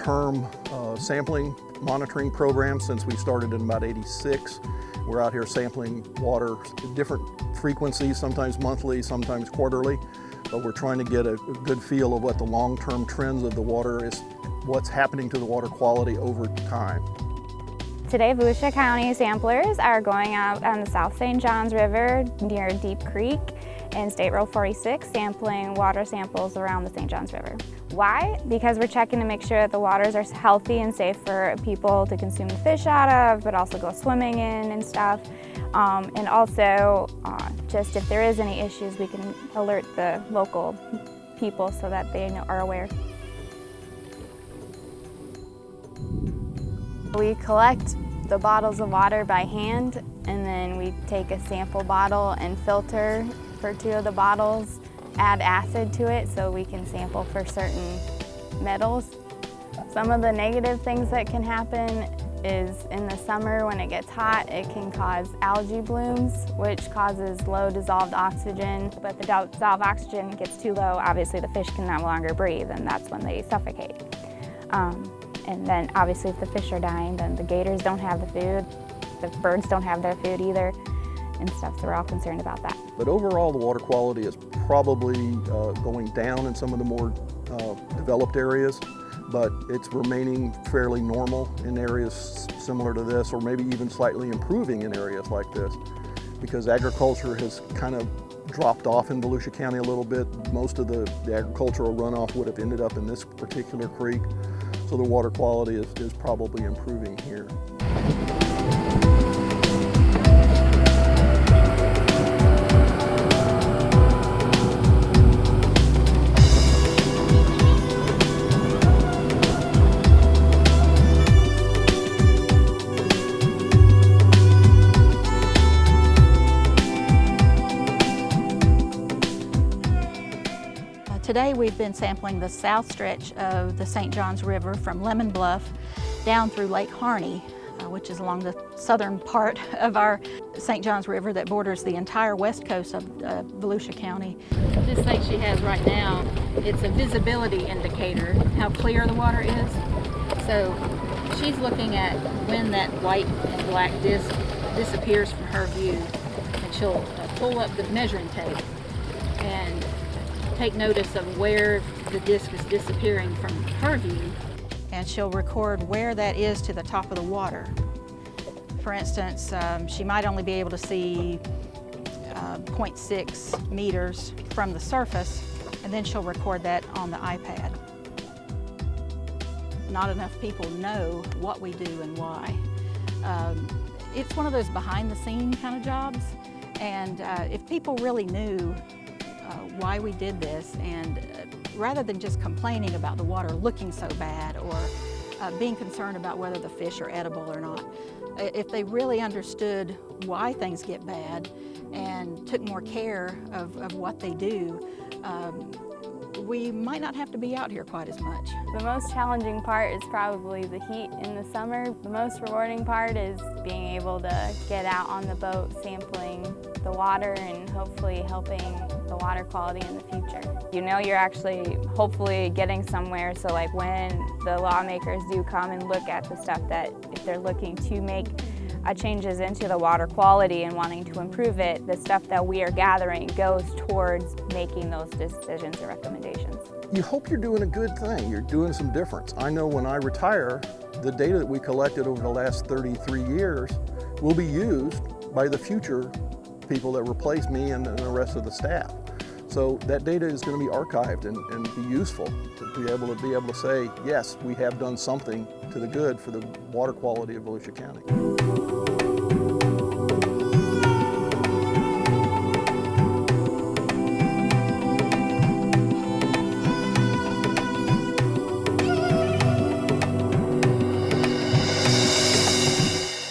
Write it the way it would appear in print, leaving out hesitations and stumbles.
long-term sampling monitoring program since we started in about '86. We're out here sampling water at different frequencies, sometimes monthly, sometimes quarterly, but we're trying to get a good feel of what the long-term trends of the water is, what's happening to the water quality over time. Today, Volusia County samplers are going out on the South St. Johns River near Deep Creek and State Road 46, sampling water samples around the St. Johns River. Why? Because we're checking to make sure that the waters are healthy and safe for people to consume the fish out of, but also go swimming in and stuff. And also, just if there is any issues, we can alert the local people so that they are aware. We collect the bottles of water by hand, and then we take a sample bottle and filter for 2 of the bottles, add acid to it so we can sample for certain metals. Some of the negative things that can happen is in the summer when it gets hot, it can cause algae blooms, which causes low dissolved oxygen. But the dissolved oxygen gets too low, obviously the fish can no longer breathe, and that's when they suffocate. And then obviously if the fish are dying, then the gators don't have the food, the birds don't have their food either, and stuff, so we're all concerned about that. But overall, the water quality is probably going down in some of the more developed areas, but it's remaining fairly normal in areas similar to this, or maybe even slightly improving in areas like this, because agriculture has kind of dropped off in Volusia County a little bit. Most of the agricultural runoff would have ended up in this particular creek, so the water quality is probably improving here. Today we've been sampling the south stretch of the St. Johns River from Lemon Bluff down through Lake Harney, which is along the southern part of our St. Johns River that borders the entire west coast of Volusia County. This thing she has right now, it's a visibility indicator, how clear the water is. So she's looking at when that white and black disc disappears from her view, and she'll pull up the measuring tape and take notice of where the disc is disappearing from her view, and she'll record where that is to the top of the water. For instance, she might only be able to see 0.6 meters from the surface, and then she'll record that on the iPad. Not enough people know what we do and why. It's one of those behind-the-scene kind of jobs, and if people really knew why we did this, and rather than just complaining about the water looking so bad or being concerned about whether the fish are edible or not, if they really understood why things get bad and took more care of what they do, we might not have to be out here quite as much. The most challenging part is probably the heat in the summer. The most rewarding part is being able to get out on the boat sampling the water and hopefully helping the water quality in the future. You know you're actually hopefully getting somewhere, so like when the lawmakers do come and look at the stuff that if they're looking to make changes into the water quality and wanting to improve it, the stuff that we are gathering goes towards making those decisions or recommendations. You hope you're doing a good thing, you're doing some difference. I know when I retire, the data that we collected over the last 33 years will be used by the future people that replace me and the rest of the staff. So that data is going to be archived and be useful to be able to say, yes, we have done something to the good for the water quality of Volusia County.